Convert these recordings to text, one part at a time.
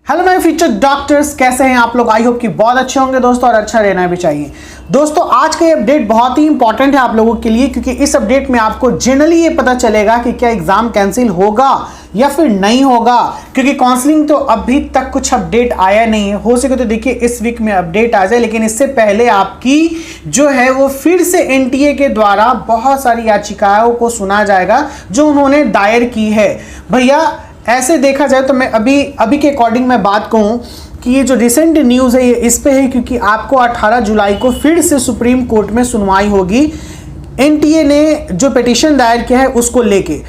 Hello my future doctors, कैसे हैं आप लोग। आई होप कि बहुत अच्छे होंगे दोस्तों, और अच्छा रहना भी चाहिए। दोस्तों आज का ये अपडेट बहुत ही इंपॉर्टेंट है आप लोगों के लिए, क्योंकि इस अपडेट में आपको जनरली ये पता चलेगा कि क्या एग्जाम कैंसिल होगा या फिर नहीं होगा, क्योंकि काउंसलिंग तो अभी तक कुछ अपडेट आया नहीं है। हो सके तो देखिए इस वीक में अपडेट आ जाए, लेकिन इससे पहले आपकी जो है वो फिर से एनटीए के द्वारा बहुत सारी याचिकाओं को सुना जाएगा जो उन्होंने दायर की है। भैया ऐसे देखा जाए तो मैं अभी के अकॉर्डिंग मैं बात कहूँ कि ये जो रिसेंट न्यूज़ है ये इस पे है, क्योंकि आपको 18 जुलाई को फिर से सुप्रीम कोर्ट में सुनवाई होगी एनटीए ने जो पिटीशन दायर किया है उसको लेके।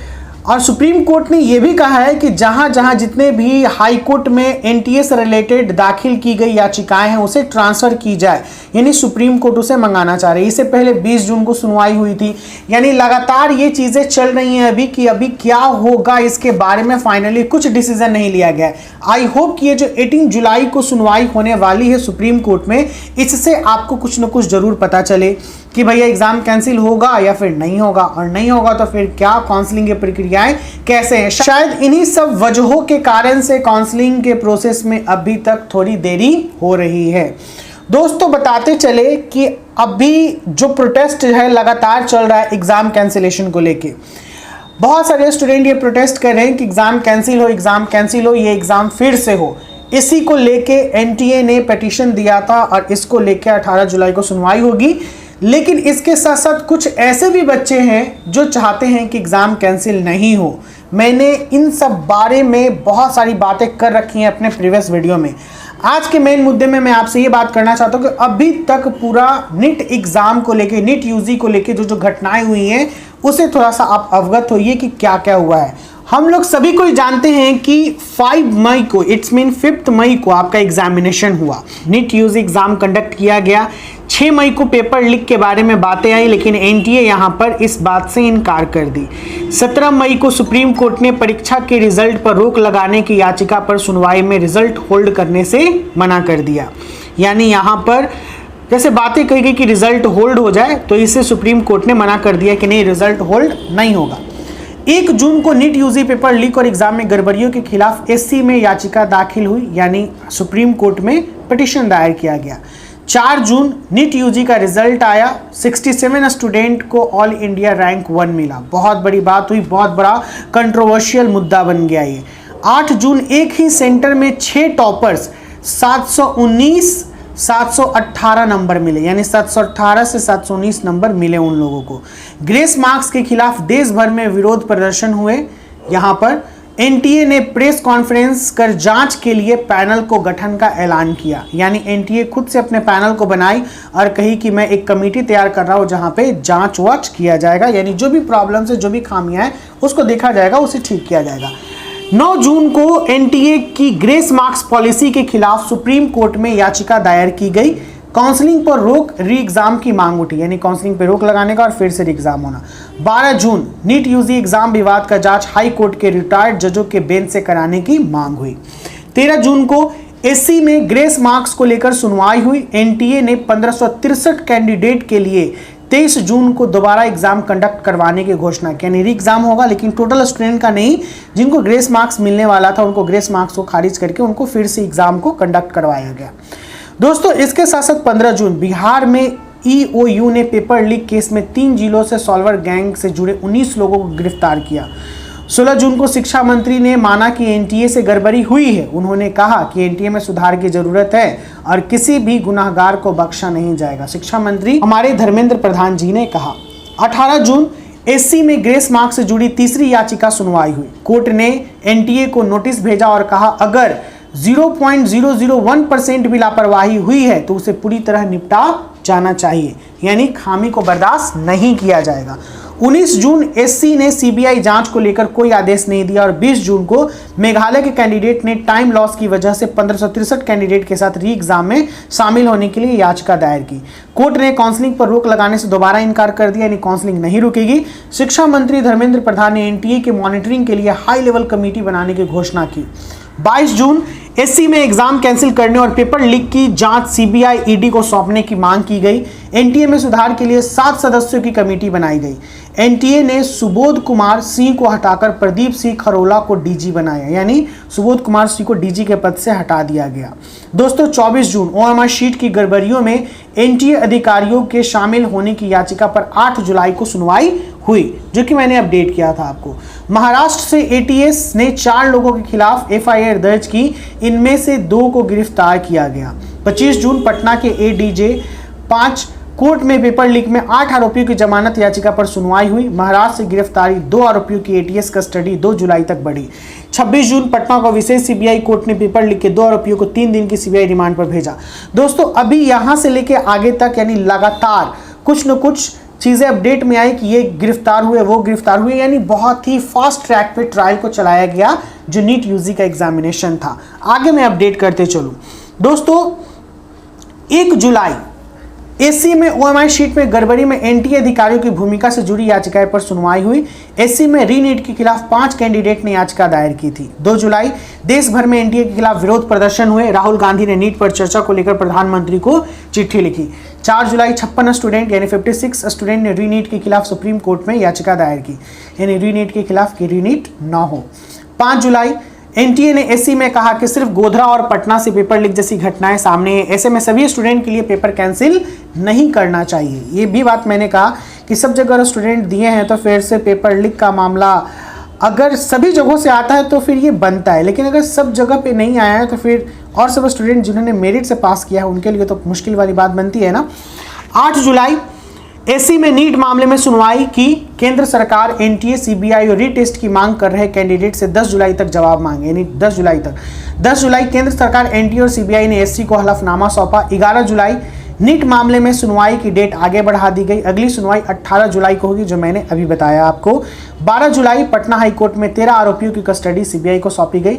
और सुप्रीम कोर्ट ने यह भी कहा है कि जहां जहां जितने भी हाई कोर्ट में एनटीए से रिलेटेड दाखिल की गई याचिकाएं हैं उसे ट्रांसफर की जाए, यानी सुप्रीम कोर्ट उसे मंगाना चाह रही है। इससे पहले 20 जून को सुनवाई हुई थी, यानी लगातार ये चीजें चल रही हैं अभी कि अभी क्या होगा इसके बारे में फाइनली कुछ डिसीजन नहीं लिया गया है। आई होप कि ये जो 18 जुलाई को सुनवाई होने वाली है सुप्रीम कोर्ट में, इससे आपको कुछ न कुछ जरूर पता चले कि भैया एग्जाम कैंसिल होगा या फिर नहीं होगा, और नहीं होगा तो फिर क्या काउंसलिंग की प्रक्रियाएं कैसे हैं। शायद इन्हीं सब वजहों के कारण से काउंसलिंग के प्रोसेस में अभी तक थोड़ी देरी हो रही है। दोस्तों बताते चले कि अभी जो प्रोटेस्ट है लगातार चल रहा है एग्जाम कैंसिलेशन को लेके। बहुत सारे स्टूडेंट ये प्रोटेस्ट कर रहे हैं कि एग्जाम कैंसिल हो, एग्जाम कैंसिल हो, ये एग्जाम फिर से हो। इसी को लेके एनटीए ने पिटीशन दिया था और इसको लेके 18 जुलाई को सुनवाई होगी। लेकिन इसके साथ साथ कुछ ऐसे भी बच्चे हैं जो चाहते हैं कि एग्जाम कैंसिल नहीं हो। मैंने इन सब बारे में बहुत सारी बातें कर रखी हैं अपने प्रीवियस वीडियो में। आज के मेन मुद्दे में मैं आपसे ये बात करना चाहता हूँ कि अभी तक पूरा नीट एग्जाम को लेके, नीट यूजी को लेके जो घटनाएं हुई हैं उसे थोड़ा सा आप अवगत होइए कि क्या क्या हुआ है। हम लोग सभी को जानते हैं कि 5 मई को, इट्स मीन 5 मई को आपका एग्जामिनेशन हुआ, नीट यूजी एग्जाम कंडक्ट किया गया। 6 मई को पेपर लीक के बारे में बातें आई, लेकिन एनटीए यहां पर इस बात से इनकार कर दी। 17 मई को सुप्रीम कोर्ट ने परीक्षा के रिजल्ट पर रोक लगाने की याचिका पर सुनवाई में रिजल्ट होल्ड करने से मना कर दिया। यानी यहां पर जैसे बातें कही गई कि रिजल्ट होल्ड हो जाए, तो इसे सुप्रीम कोर्ट ने मना कर दिया कि नहीं, रिजल्ट होल्ड नहीं होगा। 1 जून को नीट यूजी पेपर लीक और एग्जाम में गड़बड़ियों के खिलाफ एससी में याचिका दाखिल हुई, यानी सुप्रीम कोर्ट में पिटीशन दायर किया गया। 4 जून नीट यूजी का रिजल्ट आया, 67 स्टूडेंट को ऑल इंडिया रैंक 1 मिला। बहुत बड़ी बात हुई, बहुत बड़ा कंट्रोवर्शियल मुद्दा बन गया ये। 8 जून एक ही सेंटर में 6 टॉपर्स 719 718 नंबर मिले, यानी 718 से 719 नंबर मिले उन लोगों को। ग्रेस मार्क्स के खिलाफ देश भर में विरोध प्रदर्शन हुए। यहां पर एनटीए ने प्रेस कॉन्फ्रेंस कर जांच के लिए पैनल को गठन का ऐलान किया, यानी एनटीए खुद से अपने पैनल को बनाई और कही कि मैं एक कमेटी तैयार कर रहा हूं जहां पे जांच वाच किया जाएगा, यानी जो भी प्रॉब्लम्स है, जो भी खामियां हैं उसको देखा जाएगा, उसे ठीक किया जाएगा। 9 जून को एनटीए की ग्रेस मार्क्स पॉलिसी के खिलाफ सुप्रीम कोर्ट में याचिका दायर की गई। काउंसलिंग पर रोक, री एग्जाम की मांग उठी, यानी काउंसलिंग पर रोक लगाने का और फिर से री एग्जाम होना। 12 जून नीट यूजी एग्जाम विवाद का जांच हाई कोर्ट के रिटायर्ड जजों के बेंच से कराने की मांग हुई। 13 जून को एससी में ग्रेस मार्क्स को लेकर सुनवाई हुई। एनटीए ने 1563 कैंडिडेट के लिए 23 जून को दोबारा एग्जाम कंडक्ट करवाने की घोषणा की, यानी री एग्जाम होगा लेकिन टोटल स्टूडेंट का नहीं, जिनको ग्रेस मार्क्स मिलने वाला था उनको ग्रेस मार्क्स को खारिज करके उनको फिर से एग्जाम को कंडक्ट करवाया गया। दोस्तों इसके साथ साथ 15 जून बिहार में ईओयू ने पेपर लीक केस में 3 जिलों से सॉल्वर गैंग से जुड़े 19 लोगों को गिरफ्तार किया। 16 जून को शिक्षा मंत्री ने माना कि एनटीए से गड़बड़ी हुई है। उन्होंने कहा कि एनटीए में सुधार की जरूरत है और किसी भी गुनाहगार को बख्शा नहीं जाएगा, शिक्षा मंत्री हमारे धर्मेंद्र प्रधान जी ने कहा। 18 जून एससी में ग्रेस मार्क्स से जुड़ी तीसरी याचिका सुनवाई हुई। कोर्ट ने एनटीए को नोटिस भेजा और कहा अगर 0.001% भी लापरवाही हुई है तो उसे पूरी तरह निपटा जाना चाहिए, यानी खामी को बर्दाश्त नहीं किया जाएगा। 19 जून एससी ने सीबीआई जांच को लेकर कोई आदेश नहीं दिया और 20 जून को मेघालय के कैंडिडेट ने टाइम लॉस की वजह से 1563 कैंडिडेट के साथ री एग्जाम में शामिल होने के लिए याचिका दायर की। कोर्ट ने काउंसलिंग पर रोक लगाने से दोबारा इनकार कर दिया, यानी काउंसलिंग नहीं रुकेगी। शिक्षा मंत्री धर्मेंद्र प्रधान ने एनटीए के मॉनिटरिंग के लिए हाई लेवल कमेटी बनाने की घोषणा की। 22 जून एससी में एग्जाम कैंसिल करने और पेपर लीक की जांच सीबीआई ईडी को सौंपने की मांग की गई। एनटीए में सुधार के लिए 7 सदस्यों की कमेटी बनाई गई। एनटीए ने सुबोध कुमार सिंह को हटाकर प्रदीप सिंह खरोला को डीजी बनाया, यानी सुबोध कुमार सिंह को डीजी के पद से हटा दिया गया। दोस्तों 24 जून ओएमआर शीट की गड़बड़ियों में एनटीए अधिकारियों के शामिल होने की याचिका पर 8 जुलाई को सुनवाई हुई, जो कि मैंने अपडेट किया था आपको। महाराष्ट्र से एटीएस ने 4 लोगों के खिलाफ एफआईआर दर्ज की, इनमें से 2 को गिरफ्तार किया गया। 25 जून पटना के एडीजे 5 कोर्ट में पेपर लीक में 8 आरोपियों की जमानत याचिका पर सुनवाई हुई। महाराष्ट्र से गिरफ्तारी 2 आरोपियों की एटीएस कस्टडी 2 जुलाई तक बढ़ी। 26 जून पटना को विशेष सीबीआई कोर्ट ने पेपर लीक के 2 आरोपियों को 3 दिन की सीबीआई रिमांड पर भेजा। दोस्तों अभी यहां से लेके आगे तक यानी लगातार कुछ न कुछ चीजें अपडेट में आई कि ये गिरफ्तार हुए, वो गिरफ्तार हुए, यानी बहुत ही फास्ट ट्रैक पे ट्रायल को चलाया गया जो नीट यूजी का एग्जामिनेशन था। आगे मैं अपडेट करते चलूं। दोस्तों 1 जुलाई एससी में ओएमआर शीट में गड़बड़ी में एनटीए अधिकारियों की भूमिका से जुड़ी याचिकाएं पर सुनवाई हुई। एससी में रीनीट के खिलाफ 5 कैंडिडेट ने याचिका दायर की थी। 2 जुलाई देश भर में एनटीए के खिलाफ विरोध प्रदर्शन हुए। राहुल गांधी ने नीट पर चर्चा को लेकर प्रधानमंत्री को चिट्ठी लिखी। 4 जुलाई 56 स्टूडेंट यानी 56 स्टूडेंट ने रीनीट के खिलाफ सुप्रीम कोर्ट में याचिका दायर की, यानी रीनीट के खिलाफ कि रीनीट ना हो। 5 जुलाई एनटीए ने एससी में कहा कि सिर्फ गोधरा और पटना से पेपर लीक जैसी घटनाएं सामने हैं, ऐसे में सभी स्टूडेंट के लिए पेपर कैंसिल नहीं करना चाहिए। ये भी बात मैंने कहा कि सब जगह स्टूडेंट दिए हैं तो फिर से पेपर लीक का मामला अगर सभी जगहों से आता है तो फिर ये बनता है, लेकिन अगर सब जगह पे नहीं आया है तो फिर और सब स्टूडेंट जिन्होंने मेरिट से पास किया है उनके लिए तो मुश्किल वाली बात बनती है ना। 8 जुलाई एससी में नीट मामले में सुनवाई की। केंद्र सरकार एनटीए सीबीआई और रीटेस्ट की मांग कर रहे कैंडिडेट से 10 जुलाई तक जवाब मांगे, यानी 10 जुलाई तक। 10 जुलाई केंद्र सरकार एनटीए और सीबीआई ने एससी को हलफनामा सौंपा। 11 जुलाई नीट मामले में सुनवाई की डेट आगे बढ़ा दी गई। अगली सुनवाई 18 जुलाई को होगी, जो मैंने अभी बताया आपको। 12 जुलाई पटना हाईकोर्ट में 13 आरोपियों की कस्टडी सीबीआई को सौंपी गई।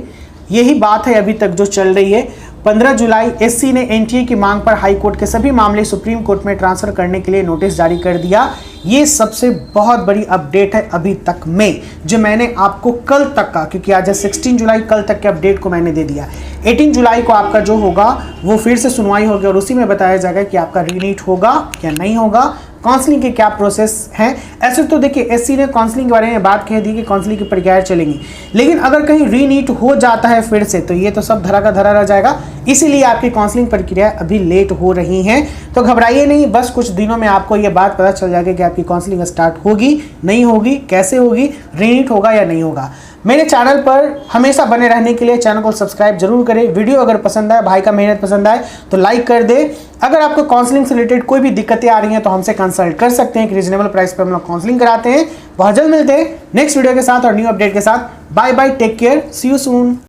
यही बात है अभी तक जो चल रही है। 15 जुलाई एससी ने एनटीए की मांग पर हाईकोर्ट के सभी मामले सुप्रीम कोर्ट में ट्रांसफर करने के लिए नोटिस जारी कर दिया। ये सबसे बहुत बड़ी अपडेट है अभी तक में, जो मैंने आपको कल तक का, क्योंकि आज है 16 जुलाई, कल तक के अपडेट को मैंने दे दिया। 18 जुलाई को आपका जो होगा वो फिर से सुनवाई होगी और उसी में बताया जाएगा कि आपका रीनीट होगा या नहीं होगा, काउंसलिंग के क्या प्रोसेस हैं। ऐसे तो देखिए एससी ने काउंसलिंग के बारे में बात कह दी कि काउंसलिंग की प्रक्रियाएं चलेंगी, लेकिन अगर कहीं रीनीट हो जाता है फिर से तो ये तो सब धरा का धरा रह जाएगा। इसीलिए आपकी काउंसलिंग प्रक्रिया अभी लेट हो रही हैं, तो घबराइए नहीं, बस कुछ दिनों में आपको ये बात पता चल जाएगी कि आपकी काउंसलिंग स्टार्ट होगी नहीं होगी, कैसे होगी, रीनीट होगा या नहीं होगा। मेरे चैनल पर हमेशा बने रहने के लिए चैनल को सब्सक्राइब जरूर करें। वीडियो अगर पसंद आए, भाई का मेहनत पसंद आए तो लाइक कर दे। अगर आपको काउंसलिंग से रिलेटेड कोई भी दिक्कतें आ रही हैं तो हमसे कंसल्ट कर सकते हैं कि रीजनेबल प्राइस पर हम लोग काउंसलिंग कराते हैं। बहुत जल्द मिलते हैं नेक्स्ट वीडियो के साथ और न्यू अपडेट के साथ। Bye bye, take care, see you soon.